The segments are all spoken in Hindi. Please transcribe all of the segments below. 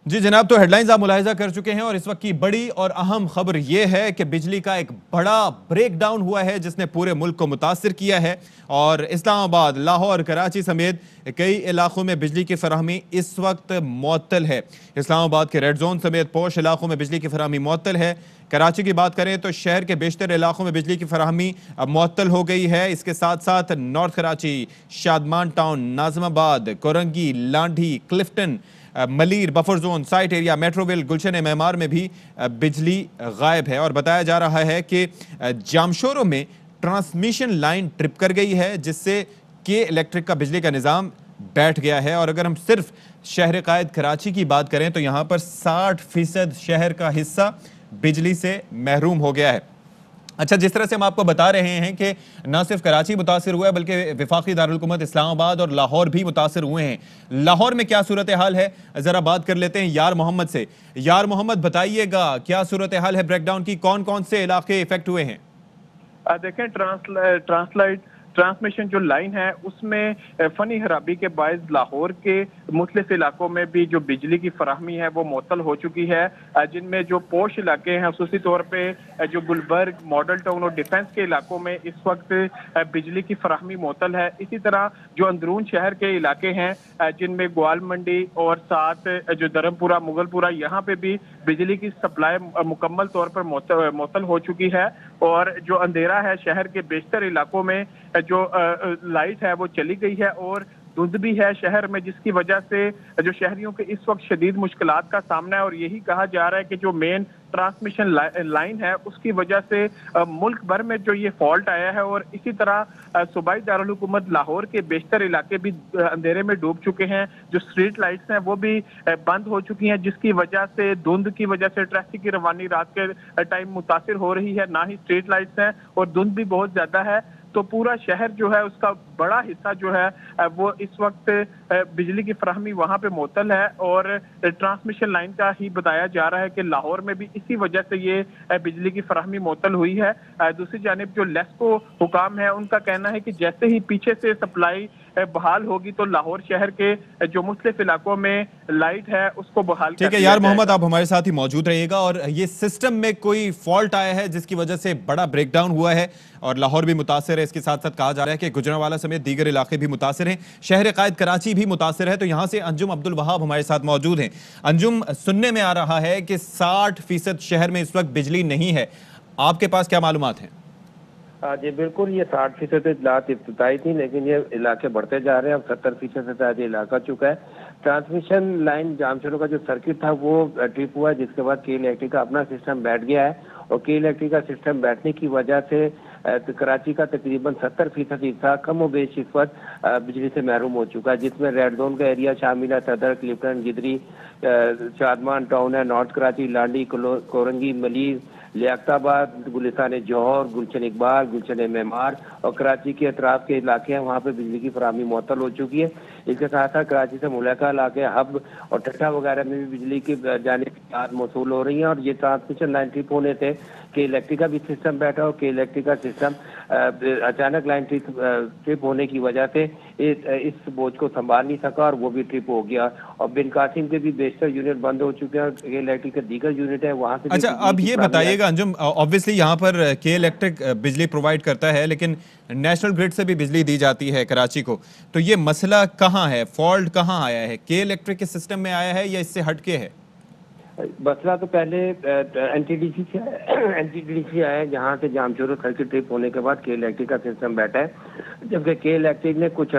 जी जनाब, तो हेडलाइंस आप मुलाहिजा कर चुके हैं और इस वक्त की बड़ी और अहम खबर यह है कि बिजली का एक बड़ा ब्रेकडाउन हुआ है जिसने पूरे मुल्क को मुतासिर किया है। और इस्लामाबाद, लाहौर, कराची समेत कई इलाकों में बिजली की फराहमी इस वक्त मुअत्तल है। इस्लामाबाद के रेड जोन समेत पोश इलाकों में बिजली की फराहमी मुअत्तल है। कराची की बात करें तो शहर के बेशतर इलाकों में बिजली की फराहमी मुअत्तल हो गई है। इसके साथ साथ north Karachi, Shadman town, Nazimabad, Korangi, Landhi, Clifton, Malir, buffer zone, site area, Metroville, Gulshan Maymar में भी बिजली गायब है। और बताया जा रहा है कि जामशोरों में ट्रांसमिशन लाइन ट्रिप कर गई है जिससे के इलेक्ट्रिक का बिजली का निज़ाम बैठ गया है। और अगर हम सिर्फ शहर कायद कराची की बात करें तो यहाँ पर 60% शहर का हिस्सा बिजली से महरूम हो गया है। अच्छा, जिस तरह से हम आपको बता रहे हैं कि न सिर्फ कराची मुतासिर हुआ है बल्कि वफाकी दारुल-हुकूमत इस्लामाबाद और लाहौर भी मुतासिर हुए हैं। लाहौर में क्या सूरत हाल है, जरा बात कर लेते हैं यार मोहम्मद से। यार मोहम्मद, बताइएगा क्या सूरत हाल है ब्रेकडाउन की, कौन कौन से इलाके इफेक्ट हुए हैं? देखें, ट्रांसमिशन जो लाइन है उसमें फनी खराबी के बायस लाहौर के मुख्तलिफ इलाकों में भी जो बिजली की फराहमी है वो मुअत्तल हो चुकी है, जिनमें जो पोश इलाके हैं खसूसी तौर पे जो गुलबर्ग, मॉडल टाउन और डिफेंस के इलाकों में इस वक्त बिजली की फराहमी मुअत्तल है। इसी तरह जो अंदरून शहर के इलाके हैं जिनमें ग्वाल मंडी और साथ जो धर्मपुरा, मुगलपुरा, यहाँ पे भी बिजली की सप्लाई मुकम्मल तौर पर मुअत्तल हो चुकी है। और जो अंधेरा है शहर के बेशतर इलाकों में जो लाइट है वो चली गई है और धुंध भी है शहर में, जिसकी वजह से जो शहरियों के इस वक्त शदीद मुश्किलात का सामना है। और यही कहा जा रहा है कि जो मेन ट्रांसमिशन लाइन है उसकी वजह से मुल्क भर में जो ये फॉल्ट आया है। और इसी तरह सूबाई दारुल हुकूमत लाहौर के बेशतर इलाके भी अंधेरे में डूब चुके हैं। जो स्ट्रीट लाइट्स हैं वो भी बंद हो चुकी हैं, जिसकी वजह से धुंध की वजह से ट्रैफिक की रवानी रात के टाइम मुतासिर हो रही है। ना ही स्ट्रीट लाइट्स हैं और धुंध भी बहुत ज्यादा है। तो पूरा शहर जो है उसका बड़ा हिस्सा जो है वो इस वक्त बिजली की फराहमी वहां पे मुअत्तल है। और ट्रांसमिशन लाइन का ही बताया जा रहा है कि लाहौर में भी इसी वजह से ये बिजली की फराहमी मुअत्तल हुई है। दूसरी जानिब जो लेस्को हुकाम है उनका कहना है कि जैसे ही पीछे से सप्लाई बहाल होगी तो लाहौर शहर के जो मुख्तलिफ इलाकों में लाइट है उसको बहाल ठीक कर है दिया यार मोहम्मद, जाएगा। आप हमारे साथ ही मौजूद रहिएगा। और ये सिस्टम में कोई फॉल्ट आया है जिसकी वजह से बड़ा ब्रेकडाउन हुआ है और लाहौर भी मुतासिर है। इसके साथ साथ कहा जा रहा है कि गुजरांवाला समेत दीगर इलाके भी मुतासिर हैं, शहर कायद कराची भी मुतासिर है। तो यहां से अंजुम अब्दुल वहाब हमारे साथ मौजूद हैं। अंजुम, सुनने में आ रहा है कि 60% शहर में इस वक्त बिजली नहीं है, आपके पास क्या मालूमात हैं? जी बिल्कुल, ये 60% इतलात इब्तदाई थी, लेकिन ये इलाके बढ़ते जा रहे हैं। अब 70% से ज्यादा इलाका चुका है। ट्रांसमिशन लाइन जामशोरों का जो सर्किट था वो ट्रिप हुआ है, जिसके बाद के इलेक्ट्रिक का अपना सिस्टम बैठ गया है। और के इलेक्ट्रिक का सिस्टम बैठने की वजह से कराची का तकरीबन 70% हिस्सा कम व बेश इस वक्त बिजली से महरूम हो चुका है, जिसमें रेड जोन का एरिया शामिल है। सदर, क्लिफ्टन, गिदरी, शादमान टाउन है, नॉर्थ कराची, लांडी, कोरंगी, मलीर, लियाकताबाद, गुलिस्तान जौहर, गुलशन इकबाल, गुलशन मेमार और कराची के अतराफ के इलाके हैं, वहाँ पे बिजली की फराहमी मुअत्तल हो चुकी है। इसके साथ साथ कराची से मुलाका इलाके, हब और ठट्ठा वगैरह में भी बिजली की जाने की बात मौसूल हो रही है। और ये ट्रांसमिशन लाइन ट्रिप होने से के इलेक्ट्रिक का भी सिस्टम बैठा और के इलेक्ट्रिक का सिस्टम अचानक लाइन ट्रिप होने की वजह से इस बोझ को संभाल नहीं सका और वो भी ट्रिप हो गया। और बिन कासिम के भी बेशतर यूनिट बंद हो चुके हैं और के इलेक्ट्रिक के दीगर यूनिट है वहाँ से भी अच्छा, अब ये बताइएगा अंजुम, ऑब्वियसली यहाँ पर के इलेक्ट्रिक बिजली प्रोवाइड करता है लेकिन नेशनल ग्रिड से भी बिजली दी जाती है कराची को। तो ये मसला कहाँ है, फॉल्ट कहाँ आया है? के इलेक्ट्रिक के सिस्टम में आया है या इससे हटके है? मसला तो पहले एनटीडीसी से एनटीडीसी आया है, जहाँ से जामशोरो सर्किट ट्रिप होने के बाद के इलेक्ट्रिक का सिस्टम बैठा है। जबकि के इलेक्ट्रिक ने कुछ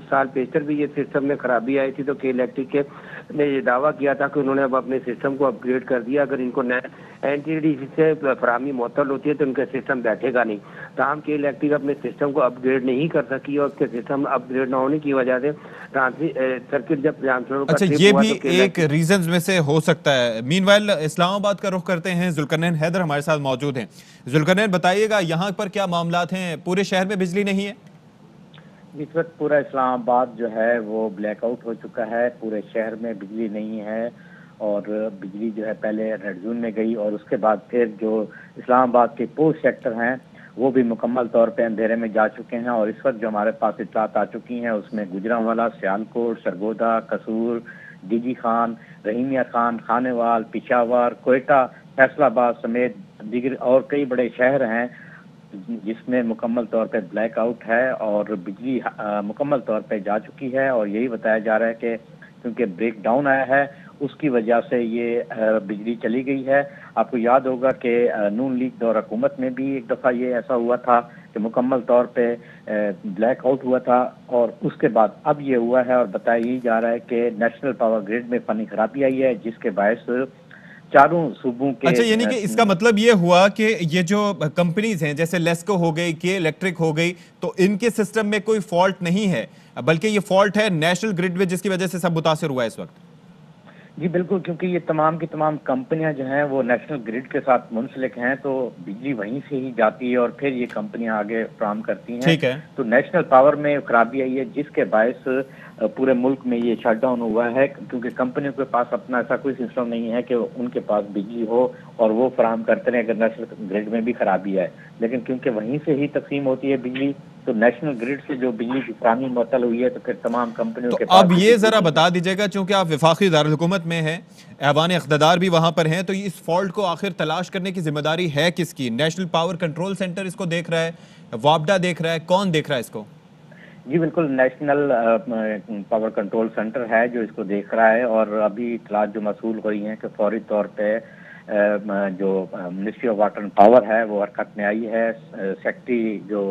साल पेशतर भी ये सिस्टम में खराबी आई थी, तो के इलेक्ट्रिक के ने ये दावा किया था कि उन्होंने अब अपने सिस्टम को अपग्रेड कर दिया। अगर इनको एनटीडीसी से फराहमी मुअत्तल होती है तो उनका सिस्टम बैठेगा नहीं। ताहम के इलेक्ट्रिक अपने सिस्टम को अपग्रेड नहीं कर सकी और उसके सिस्टम अपग्रेड न होने की वजह से सर्किट जब जामशोरो का अच्छा, ट्रिप ये हुआ भी तो एक रीजंस में से हो सकता है। मीनवाइल इस्लामाबाद का रुख करते हैं, जुल्करनैन हैदर हमारे साथ मौजूद हैं। जुल्करनैन, बताइएगा यहाँ पर क्या मामलात हैं? पूरे शहर में बिजली नहीं है? इस वक्त पूरा इस्लामाबाद जो है वो ब्लैकआउट हो चुका है, पूरे शहर में बिजली नहीं है। और बिजली जो है पहले रेड जोन में गई और उसके बाद फिर जो इस्लामाबाद के पोस्ट सेक्टर हैं वो भी मुकम्मल तौर पे अंधेरे में जा चुके हैं। और इस वक्त जो हमारे पास इत्तलात आ चुकी हैं उसमें गुजरांवाला, सियालकोट, सरगोदा, कसूर, डीजी खान, रहीमिया खान, खानेवाल, पिशावर, कोयटा, फैसलाबाद समेत दीगर और कई बड़े शहर हैं जिसमें मुकम्मल तौर पे ब्लैकआउट है और बिजली मुकम्मल तौर पे जा चुकी है। और यही बताया जा रहा है कि क्योंकि ब्रेक डाउन आया है उसकी वजह से ये बिजली चली गई है। आपको याद होगा कि नून लीग दौर हुकूमत में भी एक दफ़ा ये ऐसा हुआ था कि मुकम्मल तौर पे ब्लैकआउट हुआ था और उसके बाद अब ये हुआ है। और बताया ही जा रहा है कि नेशनल पावर ग्रिड में फनी खराबी आई है जिसके बायस चारों सूबों के अच्छा, यानी कि इसका मतलब ये हुआ कि ये जो कंपनीज हैं जैसे लेस्को हो गई, के इलेक्ट्रिक हो गई, तो इनके सिस्टम में कोई फॉल्ट नहीं है बल्कि ये फॉल्ट है नेशनल ग्रिड में जिसकी वजह से सब मुतासिर हुआ है इस वक्त। जी बिल्कुल, क्योंकि ये तमाम की तमाम कंपनियां जो हैं वो नेशनल ग्रिड के साथ मुंसलिक हैं, तो बिजली वहीं से ही जाती है और फिर ये कंपनियां आगे फराहम करती हैं। ठीक है। तो नेशनल पावर में खराबी आई है जिसके बायस पूरे मुल्क में ये शटडाउन हुआ है, क्योंकि कंपनियों के पास अपना ऐसा कोई सिस्टम नहीं है कि उनके पास बिजली हो और वो फराहम करते रहे अगर नेशनल ग्रिड में भी खराबी है। लेकिन क्योंकि वहीं से ही तकसीम होती है बिजली, तो नेशनल ग्रिड से जो बिजली की फराहमी मुअत्तल हुई है तो फिर तमाम कंपनियों के पास। अब ये जरा बता दीजिएगा, चूंकि आप वफाकी दारुल-हुकूमत में हैं, ऐवान इक़्तिदार भी वहां पर हैं, तो इस फॉल्ट को आखिर तलाश करने की जिम्मेदारी है किसकी? नेशनल पावर कंट्रोल सेंटर इसको देख रहा है, वापडा देख रहा है, कौन देख रहा है इसको? जी बिल्कुल, नेशनल पावर कंट्रोल सेंटर है जो इसको देख रहा है और अभी इतलात जो मसूल हुई हैं कि फौरी तौर पे जो ministry of water and power है वो हरकत में आई है। सेक्रेटरी जो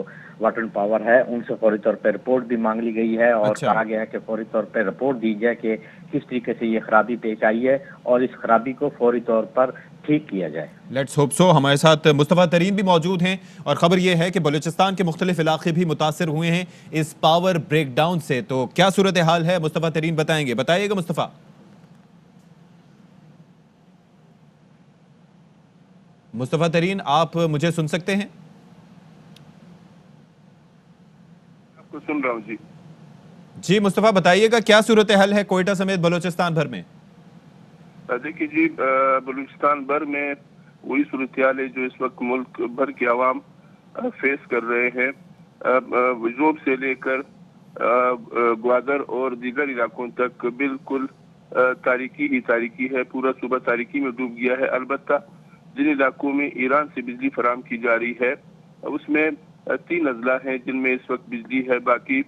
वाटर एंड पावर है उनसे फौरी तौर पे रिपोर्ट भी मांग ली गई है और अच्छा। कहा गया है कि फौरी तौर पे रिपोर्ट दी जाए कि किस तरीके से ये खराबी पेश आई है और इस खराबी को फौरी तौर पर ठीक किया जाए। Let's hope so. हमारे साथ मुस्तफ़ा तरीन भी मौजूद हैं और ख़बर यह है कि बलूचिस्तान के मुख्तलिफ इलाके भी मुतासर हुए हैं इस पावर ब्रेकडाउन से। तो क्या सूरत हाल है, मुस्तफ़ा तरीन बताएंगे? बताइएगा मुस्तफ़ा। मुस्तफ़ा तरीन, आप मुझे सुन सकते हैं? आपको सुन रहा हूँ जी। जी मुस्तफ़ा, बताइएगा क्या सूरत हाल है कोयटा समेत बलूचिस्तान भर में? देखिए जी, बलूचिस्तान भर में वही सूरत हाल है जो इस वक्त मुल्क भर की आवाम फेस कर रहे हैं। जोब से लेकर ग्वादर और दीगर इलाकों तक बिल्कुल तारीकी ही तारीकी है, पूरा सुबह तारीकी में डूब गया है। अलबत्ता जिन इलाकों में ईरान से बिजली फराम की जा रही है उसमें 3 अजला हैं जिनमें इस वक्त बिजली है, बाकी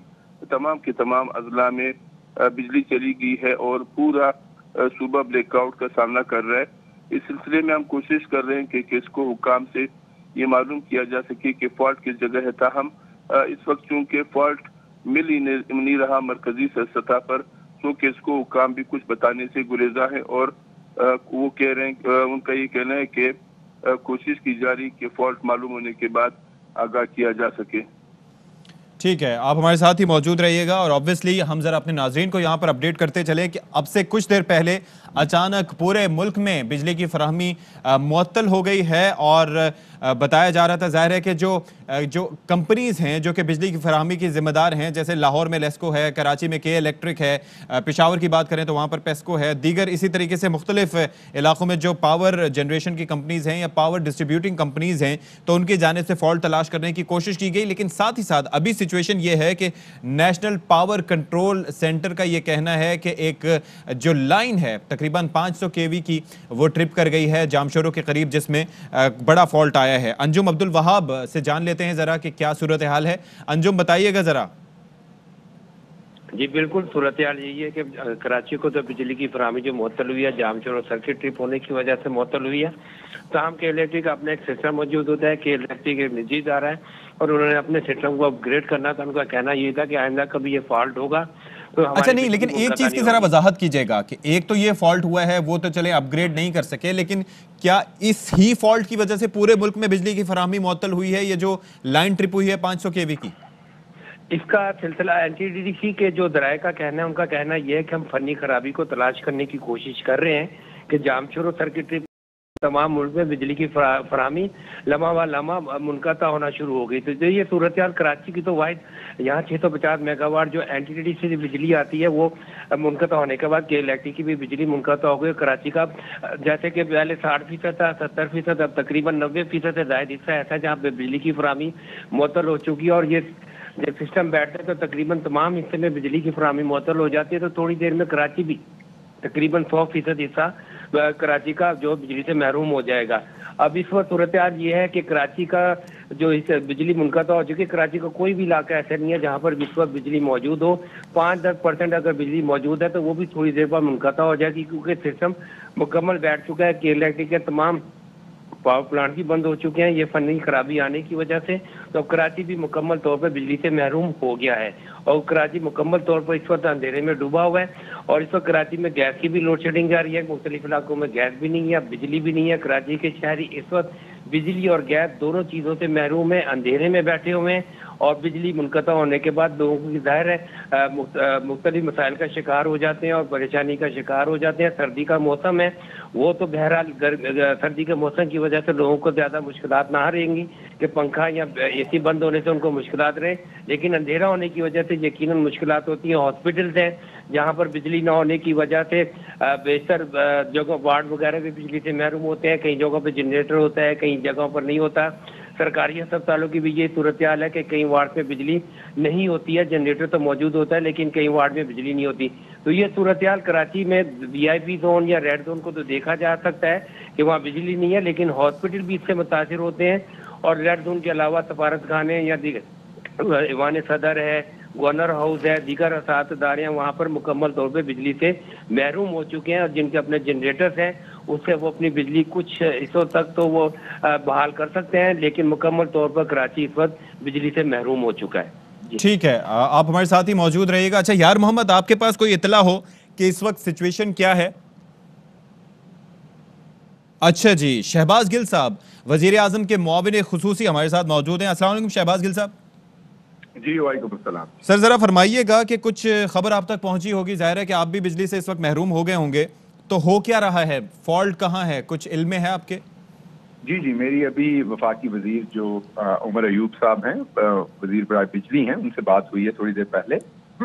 तमाम के तमाम अजला में बिजली चली गई है और पूरा सूबा ब्लैकआउट का सामना कर रहा है। इस सिलसिले में हम कोशिश कर रहे हैं कि किसको हुकाम से ये मालूम किया जा सके कि फॉल्ट किस जगह है। ताहम इस वक्त चूंकि फॉल्ट मिल ही नहीं रहा मरकजी सतह पर, तो किसको हुकाम भी कुछ बताने से गुरेजा है और वो कह रहे हैं, उनका ये कहना है कि कोशिश की जा रही कि फॉल्ट मालूम होने के बाद आगाह किया जा सके। ठीक है, आप हमारे साथ ही मौजूद रहिएगा और ऑब्वियसली हम जरा अपने नाजरीन को यहाँ पर अपडेट करते चले कि अब से कुछ देर पहले अचानक पूरे मुल्क में बिजली की फराहमी मुअत्तल हो गई है और बताया जा रहा था, जाहिर है कि जो कंपनीज हैं जो कि बिजली की फराहमी की जिम्मेदार हैं, जैसे लाहौर में लेस्को है, कराची में के इलेक्ट्रिक है, पेशावर की बात करें तो वहाँ पर पेस्को है, दीगर इसी तरीके से मुख्तलिफ इलाकों में जो पावर जनरेशन की कंपनीज हैं या पावर डिस्ट्रीब्यूटिंग कंपनीज हैं, तो उनकी जाने से फॉल्ट तलाश करने की कोशिश की गई। लेकिन साथ ही साथ अभी सिचुएशन ये है कि नेशनल पावर कंट्रोल सेंटर का ये कहना है कि एक जो लाइन है तकरीबन 500 केवी की वो ट्रिप कर गई है जामशोरों के करीब, जिसमें बड़ा फॉल्ट आया है। अंजुम अब्दुल वहाब से जान लेते हैं जरा कि क्या सूरत हाल है। अंजुम, बताइएगा जरा। जी बिल्कुल, सूरत हाल यही है कि कराची को तो बिजली की फराहमी जो मुअत्तल हुई है जामशोर और सर्किट ट्रिप होने की वजह से मुअत्तल हुई है। ताहम के इलेक्ट्रिक अपना एक सिस्टम मौजूद होता है कि इलेक्ट्रिक एक निजी इदारा है और उन्होंने अपने सिस्टम को अपग्रेड करना था। उनका कहना ये था कि आइंदा कभी ये फॉल्ट होगा तो अच्छा नहीं, लेकिन एक चीज की जरा वजाहत कीजिएगा कि एक तो ये फॉल्ट हुआ है वो तो चले अपग्रेड नहीं कर सके, लेकिन क्या इस ही फॉल्ट की वजह से पूरे मुल्क में बिजली की फराहमी मुअत्तल हुई है, ये जो लाइन ट्रिप हुई है 500 केवी की? इसका सिलसिला एनटीडीसी के जो दराये का कहना है, उनका कहना यह है कि हम फनी खराबी को तलाश करने की कोशिश कर रहे हैं कि जामशोर और सर्किट ट्रिप तमाम मुल्क में बिजली की फराहमी लम्हा व लम्हा मुनक़ता होना शुरू हो गई। तो जो ये सूरत हाल कराची की तो वाहिद यहाँ 650 मेगावाट जो एनटीडी से बिजली आती है वो मुनक़ता होने के बाद के इलेक्ट्रिक की भी बिजली मुनक़ता हो गई। कराची का जैसे कि पहले 60% था, 70%, अब तकरीबन 90% से ज़ायद हिस्सा ऐसा है जहाँ पे बिजली की फराहमी मुअत्तल हो चुकी है और ये जब सिस्टम बैठता है तो तकरीबन तमाम हिस्से में बिजली की फराहमी मुअत्तल हो जाती है। तो थोड़ी देर में कराची भी तकरीबन 100% हिस्सा कराची का जो बिजली से महरूम हो जाएगा। अब इस वक्त सूरत हाल ये है कि कराची का जो बिजली मुनक़ता हो चुकी है, कराची का कोई भी इलाका ऐसा नहीं है जहाँ पर इस वक्त बिजली मौजूद हो। 5-10% अगर बिजली मौजूद है तो वो भी थोड़ी देर बाद मुनक़ता हो जाएगी, क्योंकि सिस्टम मुकम्मल बैठ चुका है कि इलेक्ट्रिक के तमाम पावर प्लांट भी बंद हो चुके हैं ये फनी खराबी आने की वजह से। तो कराची भी मुकम्मल तौर पर बिजली से महरूम हो गया है और कराची मुकम्मल तौर पर इस वक्त अंधेरे में डूबा हुआ है। और इस वक्त कराची में गैस की भी लोड शेडिंग जारी है, मुख्तलिफ इलाकों में गैस भी नहीं है, बिजली भी नहीं है। कराची के शहरी इस वक्त बिजली और गैस दोनों चीज़ों से महरूम है, अंधेरे में बैठे हुए हैं और बिजली मुनक़ता होने के बाद लोगों की ज़ाहिर है मुख्तलिफ मसाइल का शिकार हो जाते हैं और परेशानी का शिकार हो जाते हैं। सर्दी का मौसम है, वो तो बहरहाल सर्दी के मौसम की वजह से लोगों को ज़्यादा मुश्किलात ना रहेंगी कि पंखा या एसी बंद होने से उनको मुश्किलात रहे, लेकिन अंधेरा होने की वजह से यकीनन मुश्किलात होती हैं। हॉस्पिटल्स हैं जहाँ पर बिजली ना होने की वजह से बेशतर जगह वार्ड वगैरह भी बिजली से महरूम होते हैं, कई जगहों पर जनरेटर होता है, कई जगहों पर नहीं होता। सरकारी अस्पतालों की भी ये सूरत हाल है कि कई वार्ड में बिजली नहीं होती है, जनरेटर तो मौजूद होता है लेकिन कई वार्ड में बिजली नहीं होती। तो ये सूरत हाल कराची में VIP जोन या रेड जोन को तो देखा जा सकता है कि वहाँ बिजली नहीं है, लेकिन हॉस्पिटल भी इससे मुतासिर होते हैं। और रेड जोन के अलावा सफारत खाने या ईवान सदर है, गवर्नर हाउस है, दीगर असात इदारे हैं, वहाँ पर मुकम्मल तौर पे बिजली से महरूम हो चुके हैं और जिनके अपने जनरेटर्स हैं उससे वो अपनी बिजली कुछ हिस्सों तक तो वो बहाल कर सकते हैं, लेकिन मुकम्मल तौर पर कराची इस वक्त बिजली से महरूम हो चुका है। ठीक है, आप हमारे साथ ही मौजूद रहिएगा। अच्छा यार मोहम्मद, आपके पास कोई इतला हो कि इस वक्त सिचुएशन क्या है? अच्छा जी, शहबाज गिल साहब वजीर आजम के मुआविन खुसूसी हमारे साथ मौजूद हैं। अस्सलाम वालेकुम शहबाज गिल साहब। जी वालेकुम अस्सलाम। सर जरा फरमाइएगा कि कुछ खबर आप तक पहुंची होगी, जाहिर है कि आप भी बिजली से इस वक्त महरूम हो गए होंगे, तो हो क्या रहा है, फॉल्ट कहाँ है, कुछ इल्म में है आपके? जी, मेरी अभी वफाकी वजीर जो उमर अयूब साहब हैं, वजीर बराए बिजली हैं, उनसे बात हुई है थोड़ी देर पहले।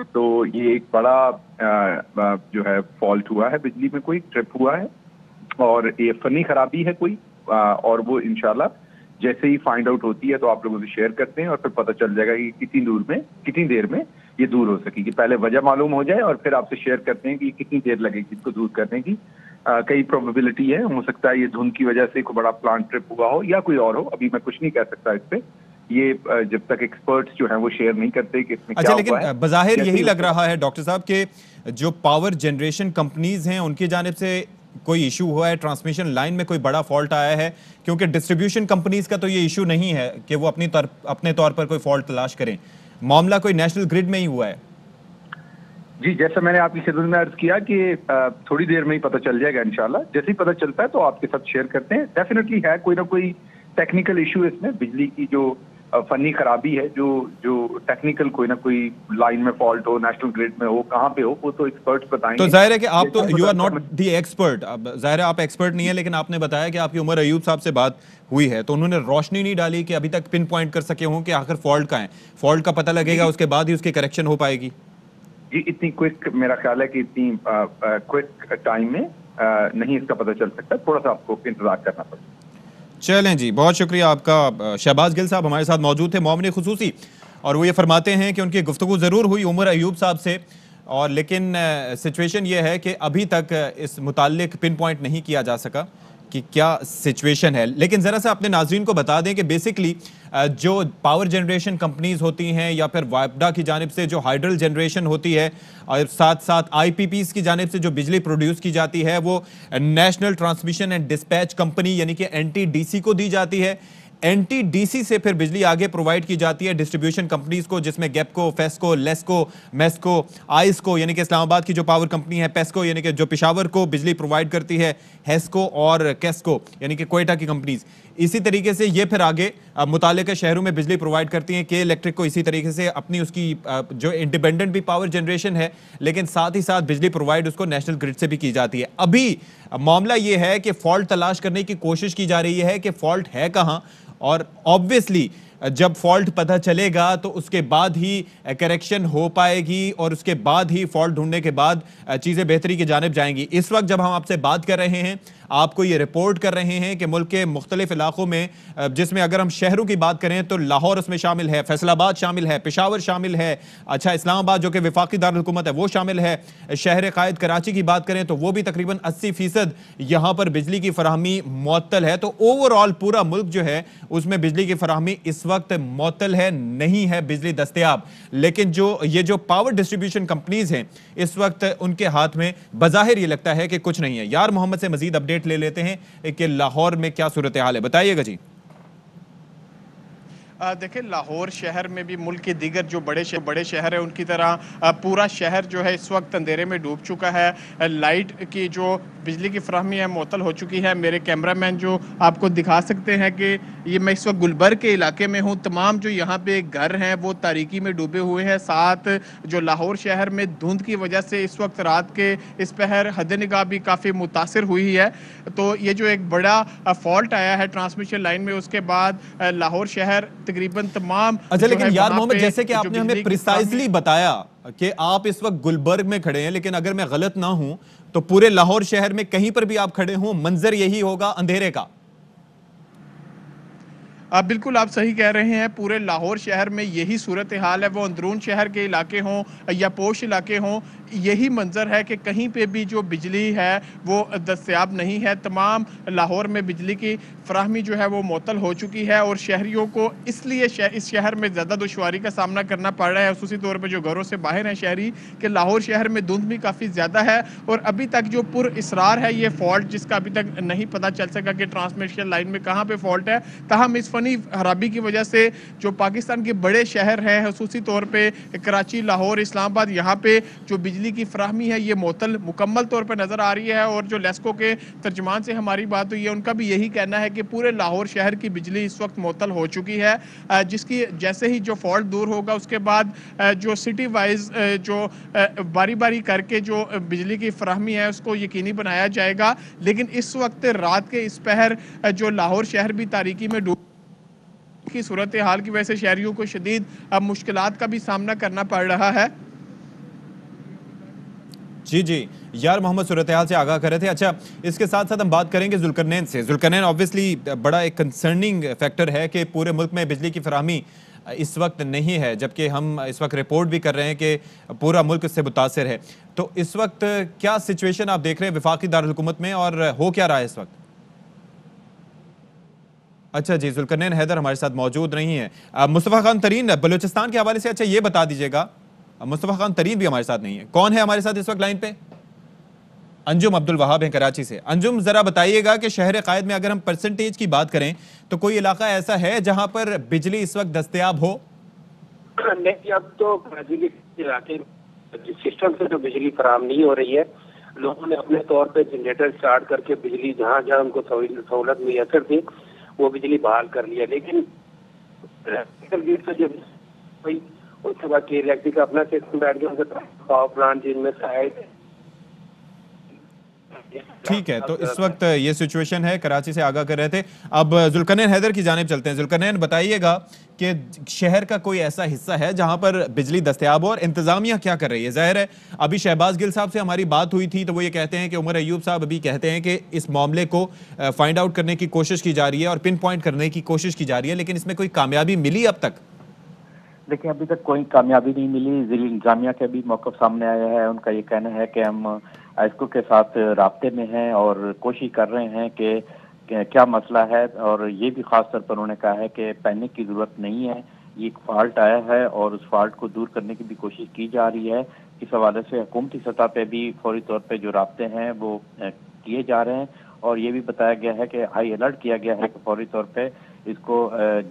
तो ये एक बड़ा जो है फॉल्ट हुआ है, बिजली में कोई ट्रिप हुआ है और ये फनी खराबी है कोई, और वो इंशाल्लाह जैसे ही फाइंड आउट होती है तो आप लोगों से शेयर करते हैं और फिर पता चल जाएगा कि कितनी देर में ये दूर हो सकेगी। पहले वजह मालूम हो जाए और फिर आपसे शेयर करते हैं कि कितनी देर लगेगी इसको दूर करने की। कई प्रोबेबिलिटी है, हो सकता है ये धुंध की वजह से कोई बड़ा प्लांट ट्रिप हुआ हो या कोई और हो, अभी मैं कुछ नहीं कह सकता इस पे। ये जब तक एक्सपर्ट्स जो हैं वो शेयर नहीं करते कि इसमें क्या हुआ है। लेकिन बज़ाहिर यही लग रहा है डॉक्टर साहब के जो पावर जनरेशन कंपनीज हैं उनकी जानिब से कोई इशू हुआ है, ट्रांसमिशन लाइन में कोई बड़ा फॉल्ट आया है, क्योंकि डिस्ट्रीब्यूशन कंपनीज का तो ये इशू नहीं है कि वो अपने तौर पर कोई फॉल्ट तलाश करें। मामला कोई नेशनल ग्रिड में ही हुआ है। जी, जैसा मैंने आपकी खिदमत में अर्ज किया कि थोड़ी देर में ही पता चल जाएगा इंशाल्लाह। जैसे ही पता चलता है तो आपके साथ शेयर करते हैं। डेफिनेटली है कोई ना कोई टेक्निकल इशू इसमें, बिजली की जो फनी खराबी है, जो टेक्निकल कोई ना कोई लाइन में फॉल्ट हो, नेशनल ग्रिड में हो, कहाँ पे हो, वो तो एक्सपर्ट्स बताएंगे। तो जाहिर है कि आप तो you are not the expert, अब जाहिर है आप एक्सपर्ट नहीं है, लेकिन आपने बताया कि आपकी उमर अयूब साहब से बात हुई है तो उन्होंने रोशनी नहीं डाली कि अभी तक पिन पॉइंट कर सके हों कि आखिर फॉल्ट का है। फॉल्ट का पता लगेगा, उसके बाद ही उसकी करेक्शन हो पाएगी। जी, इतनी क्विक मेरा ख्याल है कि इतनी क्विक टाइम में नहीं इसका पता चल सकता, थोड़ा सा आपको इंतजार करना पड़ेगा। चलें जी, बहुत शुक्रिया आपका। शहबाज गिल साहब हमारे साथ मौजूद थे, मुआविन खुसूसी, और वो ये फरमाते हैं कि उनकी गुफ्तगू ज़रूर हुई उमर अयूब साहब से, और लेकिन सिचुएशन ये है कि अभी तक इस मुताल्लिक पिन पॉइंट नहीं किया जा सका कि क्या सिचुएशन है। लेकिन ज़रा सा अपने नाज़रीन को बता दें कि बेसिकली जो पावर जनरेशन कंपनीज होती हैं या फिर वाइपडा की जानिब से जो हाइड्रल जनरेशन होती है और साथ साथ IPPs की जानिब से जो बिजली प्रोड्यूस की जाती है वो national transmission and dispatch company यानी कि NTDC को दी जाती है। NTDC से फिर बिजली आगे प्रोवाइड की जाती है डिस्ट्रीब्यूशन कंपनीज को, जिसमें गेपको, फेस्को, लेस्को, मेस्को, आइसको यानी कि इस्लामाबाद की जो पावर कंपनी है, पेस्को यानी कि जो पेशावर को बिजली प्रोवाइड करती है, हेस्को और केस्को यानी कि कोयटा की कंपनीज। इसी तरीके से ये फिर आगे मुतालिका शहरों में बिजली प्रोवाइड करती हैं। के इलेक्ट्रिक को इसी तरीके से अपनी उसकी जो इंडिपेंडेंट भी पावर जनरेशन है, लेकिन साथ ही साथ बिजली प्रोवाइड उसको नेशनल ग्रिड से भी की जाती है। अभी मामला ये है कि फॉल्ट तलाश करने की कोशिश की जा रही है कि फॉल्ट है कहाँ और ऑब्वियसली जब फॉल्ट पता चलेगा तो उसके बाद ही करेक्शन हो पाएगी और उसके बाद ही फॉल्ट ढूंढने के बाद चीजें बेहतरी की जानिब जाएंगी। इस वक्त जब हम आपसे बात कर रहे हैं, आपको ये रिपोर्ट कर रहे हैं कि मुल्क के मुख्तलिफ इलाकों में, जिसमें अगर हम शहरों की बात करें तो लाहौर उसमें शामिल है, फैसलाबाद शामिल है, पेशावर शामिल है, अच्छा इस्लामाबाद जो कि वफाकी दारुल-हुकूमत है वो शामिल है, शहर कायद कराची की बात करें तो वो भी तकरीबन 80% यहां पर बिजली की फराहमी मुअत्तल है। तो ओवरऑल पूरा मुल्क जो है उसमें बिजली की फराहमी इस वक्त मुअत्तल है, नहीं है बिजली दस्तयाब। लेकिन जो पावर डिस्ट्रीब्यूशन कंपनीज हैं इस वक्त उनके हाथ में बज़ाहिर ये लगता है कि कुछ नहीं है। यार मोहम्मद से मजीद अपडेट ले लेते हैं कि लाहौर में क्या सूरत हाल है, बताइएगा जी। देखिए, लाहौर शहर में भी मुल्क के दीगर जो बड़े शहर है उनकी तरह पूरा शहर जो है इस वक्त अंधेरे में डूब चुका है। लाइट की जो बिजली की फराहमी है मुअत्तल हो चुकी है। मेरे कैमरामैन जो आपको दिखा सकते हैं कि ये मैं इस वक्त गुलबर्ग के इलाके में हूँ। तमाम जो यहाँ पे घर हैं वो तारीकी में डूबे हुए हैं। साथ जो लाहौर शहर में धुंध की वजह से इस वक्त रात के इस पहर हद निगाह भी काफ़ी मुतासिर हुई है। तो ये जो एक बड़ा फॉल्ट आया है ट्रांसमिशन लाइन में, उसके बाद लाहौर शहर तकरीबन तमाम। अच्छा, लेकिन यार मोहम्मद, जैसे कि आपने हमें प्रिसाइजली बताया कि आप इस वक्त गुलबर्ग में खड़े हैं, लेकिन अगर मैं गलत ना हूं तो पूरे लाहौर शहर में कहीं पर भी आप खड़े हों मंजर यही होगा अंधेरे का। बिल्कुल आप सही कह रहे हैं। पूरे लाहौर शहर में यही सूरत हाल है, वो अंदरून शहर के इलाके हों या पोश इलाके हों, यही मंजर है कि कहीं पे भी जो बिजली है वो दस्तयाब नहीं है। तमाम लाहौर में बिजली की फराहमी जो है वो मुअत्तल हो चुकी है और शहरियों को इसलिए इस शहर में ज़्यादा दुश्वारी का सामना करना पड़ रहा है, खुसूसी तौर पर जो घरों से बाहर हैं शहरी, कि लाहौर शहर में धुंध भी काफ़ी ज़्यादा है और अभी तक जो पुरअसरार है ये फॉल्ट, जिसका अभी तक नहीं पता चल सका कि ट्रांसमिशन लाइन में कहाँ पर फॉल्ट है। ताहम इस फनी खराबी की वजह से जो पाकिस्तान के बड़े शहर हैं, खुसूसी तौर पर कराची, लाहौर, इस्लामाबाद, यहाँ पे जो बिजली की फराहमी है ये मुअत्तल मुकम्मल तौर पर नजर आ रही है। और जो लेस्को के तर्जुमान से हमारी बात हुई है उनका भी यही कहना है कि पूरे लाहौर शहर की बिजली इस वक्त मुअत्तल हो चुकी है, जिसकी जैसे ही जो फॉल्ट दूर होगा उसके बाद जो सिटी वाइज जो बारी बारी करके जो बिजली की फराहमी है उसको यकीनी बनाया जाएगा। लेकिन इस वक्त रात के इस पहर जो लाहौर शहर भी तारीकी में डूब की सूरत हाल की वजह से शहरियों को शदीद मुश्किलात का भी सामना करना पड़ रहा है। जी जी, यार मोहम्मद सूरत हाल से आगाह कर रहे थे। अच्छा, इसके साथ साथ हम बात करेंगे जुल्करनैन से। जुल्करनैन ऑब्वियसली बड़ा एक कंसर्निंग फैक्टर है कि पूरे मुल्क में बिजली की फराहमी इस वक्त नहीं है, जबकि हम इस वक्त रिपोर्ट भी कर रहे हैं कि पूरा मुल्क इससे मुतासिर है। तो इस वक्त क्या सिचुएशन आप देख रहे हैं वफाकी दारुल-हुकूमत में और हो क्या रहा है इस वक्त? अच्छा जी, जुल्करनैन हैदर हमारे साथ मौजूद नहीं है। मुस्तफ़ा खान तरीन बलूचिस्तान के हवाले से अच्छा ये बता दीजिएगा, मुस्तफ़ा खान तरीन भी हमारे साथ नहीं है, कौन है हमारे साथ इस वक्त लाइन पे? अंजुम अब्दुल वहाब हैं कराची से। अंजुम, जरा बताइएगा कि शहर कायद में अगर हम परसेंटेज की बात करें तो कोई इलाका ऐसा है जहां पर बिजली इस वक्त दस्तयाब हो? नहीं, अब तो कराची के इलाके सिस्टम से तो बिजली फराहम नहीं हो रही है। लोगों ने अपने तौर पे जनरेटर स्टार्ट करके बिजली जहाँ जहाँ उनको सहूलत मुयसर थी वो बिजली बहाल कर लिया। लेकिन जब उसके बाद के इलेक्ट्रिक का अपना सिस्टम बैठ गया, उनके पावर प्लांट जिनमें शायद। ठीक है, तो इस वक्त ये सिचुएशन है, कराची से आगाह कर रहे थे। अब जुल्करनैन हैदर की जानिब चलते हैं। जुल्करनैन, बताइएगा कि शहर का कोई ऐसा हिस्सा है जहां पर बिजली दस्तयाब हो और इंतजामिया क्या कर रही है? जाहिर है अभी शहबाज गिल साहब से हमारी बात हुई थी तो वो ये कहते हैं कि उमर अयूब साहब अभी कहते हैं कि इस मामले को फाइंड आउट करने की कोशिश की जा रही है और पिन पॉइंट करने की कोशिश की जा रही है, लेकिन इसमें कोई कामयाबी मिली अब तक? देखिए, अभी तक कोई कामयाबी नहीं मिली। जिला इंतजामिया के भी मौक़िफ़ सामने आया है। उनका ये कहना है कि हम आइस्को के साथ राब्ते में हैं और कोशिश कर रहे हैं कि क्या मसला है, और ये भी ख़ास तौर पर उन्होंने कहा है कि पैनिक की ज़रूरत नहीं है, ये एक फ़ाल्ट आया है और उस फॉल्ट को दूर करने की भी कोशिश की जा रही है। इस हवाले से हुकूमती सतह पर भी फौरी तौर पर जो राब्ते हैं वो किए जा रहे हैं और ये भी बताया गया है कि हाई अलर्ट किया गया है कि फौरी तौर पर इसको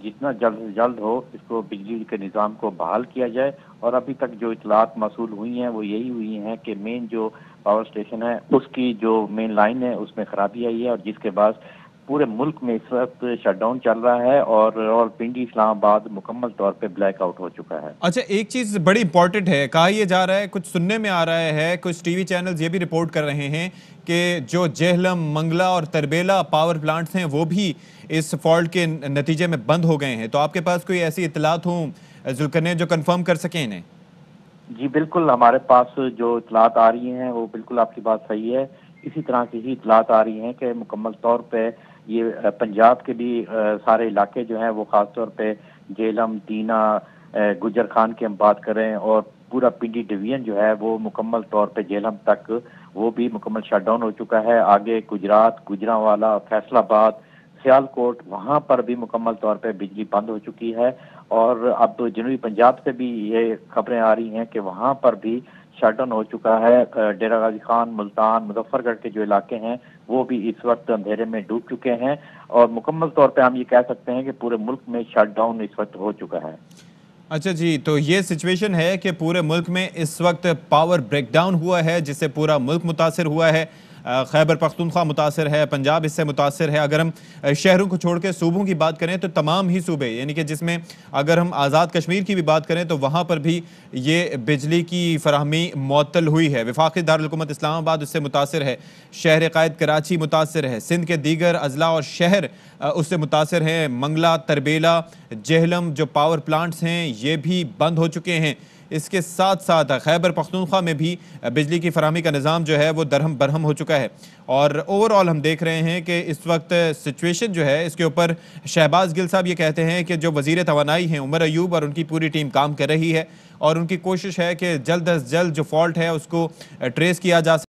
जितना जल्द से जल्द हो इसको बिजली के निज़ाम को बहाल किया जाए। और अभी तक जो इतलात मौसूल हुई हैं वो यही हुई हैं कि मेन जो पावर स्टेशन है उसकी जो मेन लाइन है उसमें खराबी आई है और जिसके बाद पूरे मुल्क में इस वक्त शटडाउन चल रहा है और रावलपिंडी इस्लामाबाद मुकम्मल तौर पे ब्लैकआउट हो चुका है। अच्छा, एक चीज बड़ी इंपॉर्टेंट है, कहा यह जा रहा है, कुछ सुनने में आ रहा है, कुछ टीवी चैनल्स ये भी रिपोर्ट कर रहे हैं कि जो जेहलम, मंगला और तरबेला पावर प्लांट्स हैं वो भी इस फॉल्ट के नतीजे में बंद हो गए हैं। तो आपके पास कोई ऐसी इतलात हो जुल्करनैन जो कंफर्म कर सकें इन्हें? जी बिल्कुल, हमारे पास जो इतलात आ रही हैं वो बिल्कुल आपकी बात सही है। इसी तरह की ही इतलात आ रही हैं कि मुकम्मल तौर पे ये पंजाब के भी सारे इलाके जो हैं वो ख़ास तौर पे जेहलम, दीना, गुजर खान की हम बात करें और पूरा पिंडी डिवीजन जो है वो मुकम्मल तौर पे जेहलम तक वो भी मुकम्मल शटडाउन हो चुका है। आगे गुजरात, गुजरांवाला, फैसलाबाद, सियालकोट वहाँ पर भी मुकम्मल तौर पे बिजली बंद हो चुकी है। और अब तो जनूबी पंजाब से भी ये खबरें आ रही हैं कि वहाँ पर भी शटडाउन हो चुका है। डेरा गाजी खान, मुल्तान, मुजफ्फरगढ़ के जो इलाके हैं वो भी इस वक्त अंधेरे में डूब चुके हैं और मुकम्मल तौर पे हम ये कह सकते हैं कि पूरे मुल्क में शटडाउन इस वक्त हो चुका है। अच्छा जी, तो ये सिचुएशन है कि पूरे मुल्क में इस वक्त पावर ब्रेकडाउन हुआ है जिससे पूरा मुल्क मुतासर हुआ है। खैबर पख्तूनख्वा मुतासर है, पंजाब इससे मुतासर है। अगर हम शहरों को छोड़ के सूबों की बात करें तो तमाम ही सूबे, यानी कि जिसमें अगर हम आज़ाद कश्मीर की भी बात करें तो वहाँ पर भी ये बिजली की फराहमी मुअत्तल हुई है। वफाकी दारुल-हुकूमत इस्लामाबाद उससे मुतासर है, शहर क़ायद कराची मुतासर है, सिंध के दीगर अजला और शहर उससे मुतासर हैं। मंगला, तरबेला, जेहलम जो पावर प्लांट्स हैं ये भी बंद हो चुके हैं। इसके साथ साथ खैबर पख्तूनख्वा में भी बिजली की फराहमी का निज़ाम जो है वो दरहम बरहम हो चुका है। और ओवरऑल हम देख रहे हैं कि इस वक्त सिचुएशन जो है इसके ऊपर शहबाज गिल साहब ये कहते हैं कि जो वज़ीर तवानाई हैं उमर अयूब और उनकी पूरी टीम काम कर रही है और उनकी कोशिश है कि जल्द अज जल्द जो फॉल्ट है उसको ट्रेस किया जा